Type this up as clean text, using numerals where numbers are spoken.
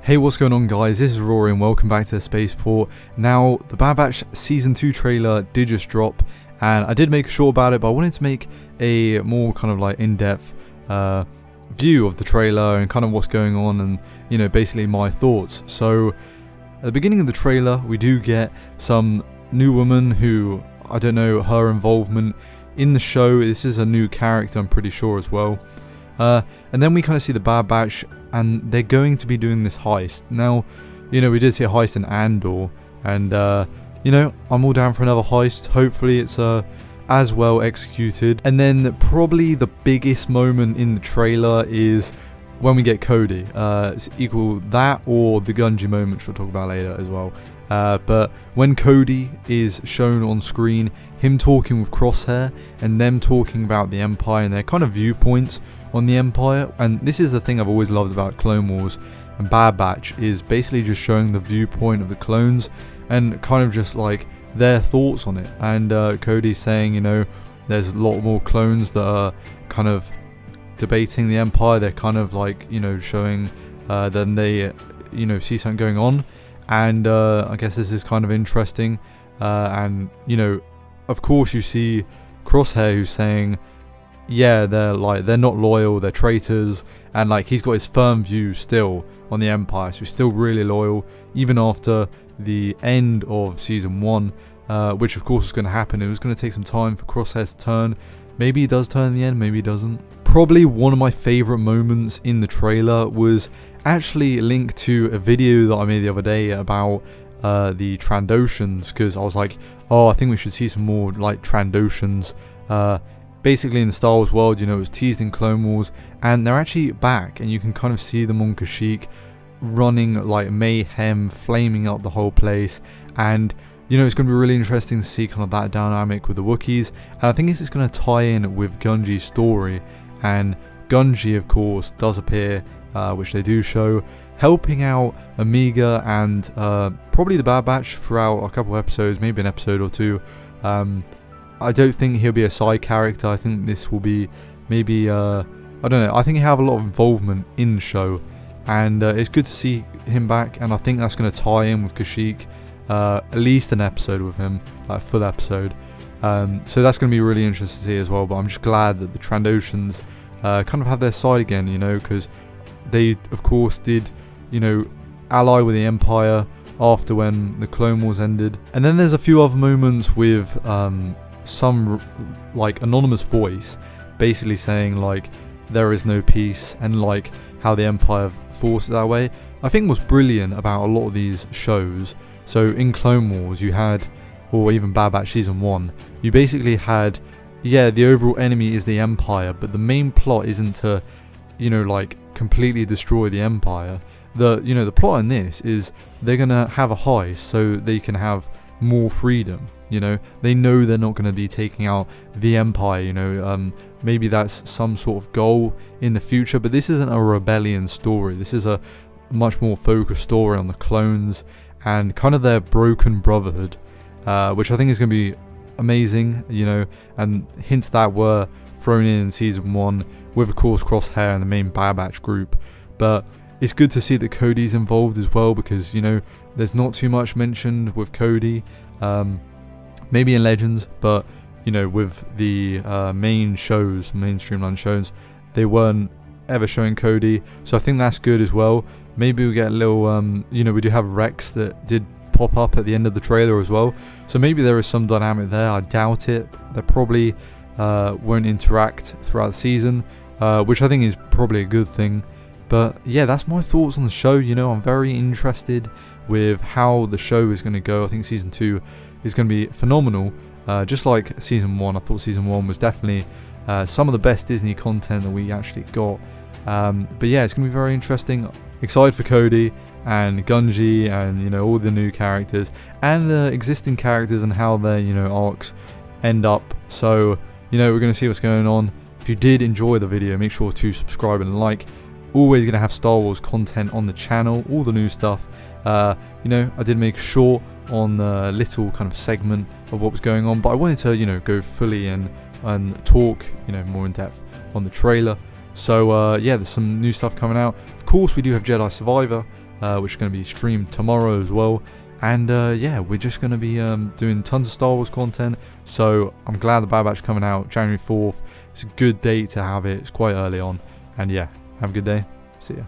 Hey, what's going on, guys? This is Rory and welcome back to the Spaceport. Now, the Bad Batch Season 2 trailer did just drop, and I did make a short about it, but I wanted to make a more kind of like in-depth view of the trailer and kind of what's going on and, you know, basically my thoughts. So, at the beginning of the trailer, we do get some new woman who, I don't know, her involvement in the show. This is a new character, I'm pretty sure, as well. And then we kind of see the Bad Batch, and they're going to be doing this heist. Now, you know, we did see a heist in Andor, and, you know, I'm all down for another heist. Hopefully it's as well executed. And then probably the biggest moment in the trailer is when we get Cody. It's equal that or the Gungi moment, which we'll talk about later as well. But when Cody is shown on screen, him talking with Crosshair and them talking about the Empire and their kind of viewpoints on the Empire, and this is the thing I've always loved about Clone Wars and Bad Batch, is basically just showing the viewpoint of the clones and kind of just like their thoughts on it. And Cody's saying, you know, there's a lot more clones that are kind of debating the Empire. They're kind of like, you know, showing then they, you know, see something going on. And I guess this is kind of interesting. And, you know, of course you see Crosshair who's saying, yeah, they're not loyal, they're traitors, and like he's got his firm view still on the Empire, so he's still really loyal even after the end of season 1, which of course was going to happen. It was going to take some time for Crosshair to turn. Maybe he does turn in the end, maybe he doesn't. Probably one of my favourite moments in the trailer was actually linked to a video that I made the other day about the Trandoshans, because I was like, oh, I think we should see some more like Trandoshans. Basically in the Star Wars world, you know, it was teased in Clone Wars, and they're actually back, and you can kind of see them on Kashyyyk running like mayhem, flaming up the whole place. And, you know, it's going to be really interesting to see kind of that dynamic with the Wookiees, and I think this is going to tie in with Gungi's story. And Gungi, of course, does appear, which they do show, helping out Omega and probably the Bad Batch throughout a couple episodes, maybe an episode or two. I don't think he'll be a side character. I think this will be maybe, I don't know, I think he'll have a lot of involvement in the show, and it's good to see him back, and I think that's going to tie in with Kashyyyk, at least an episode with him, like a full episode. So that's going to be really interesting to see as well, but I'm just glad that the Trandoshans kind of have their side again, you know, because they, of course, did, you know, ally with the Empire after when the Clone Wars ended. And then there's a few other moments with some like anonymous voice basically saying like there is no peace, and like how the Empire forced it that way. I think what's brilliant about a lot of these shows, so in Clone Wars you had, or even Bad Batch season 1, you basically had, yeah, the overall enemy is the Empire, but the main plot isn't to, you know, like completely destroy the Empire. You know, the plot in this is they're gonna have a heist so they can have more freedom. You know, they know they're not going to be taking out the Empire, you know, maybe that's some sort of goal in the future, but this isn't a rebellion story. This is a much more focused story on the clones and kind of their broken brotherhood, which I think is going to be amazing, you know, and hints that were thrown in season 1 with, of course, Crosshair and the main Bad Batch group. But it's good to see that Cody's involved as well, because, you know, there's not too much mentioned with Cody. Maybe in Legends, but, you know, with the main shows, main streamline shows, they weren't ever showing Cody, so I think that's good as well. Maybe we get a little, you know, we do have Rex that did pop up at the end of the trailer as well, so maybe there is some dynamic there. I doubt it. They probably won't interact throughout the season, which I think is probably a good thing. But yeah, that's my thoughts on the show. You know, I'm very interested with how the show is going to go. I think season 2 is going to be phenomenal, just like season 1. I thought season 1 was definitely some of the best Disney content that we actually got. But yeah, it's going to be very interesting. Excited for Cody and Gungi and, you know, all the new characters and the existing characters and how their, you know, arcs end up. So, you know, we're going to see what's going on. If you did enjoy the video, make sure to subscribe and like. Always going to have Star Wars content on the channel, all the new stuff. You know, I did make a short on the little kind of segment of what was going on, but I wanted to, you know, go fully in and talk, you know, more in depth on the trailer. So yeah, there's some new stuff coming out. Of course, we do have Jedi Survivor, which is going to be streamed tomorrow as well. And yeah, we're just going to be doing tons of Star Wars content. So I'm glad the Bad Batch coming out January 4th. It's a good date to have it. It's quite early on. And yeah, have a good day. See ya.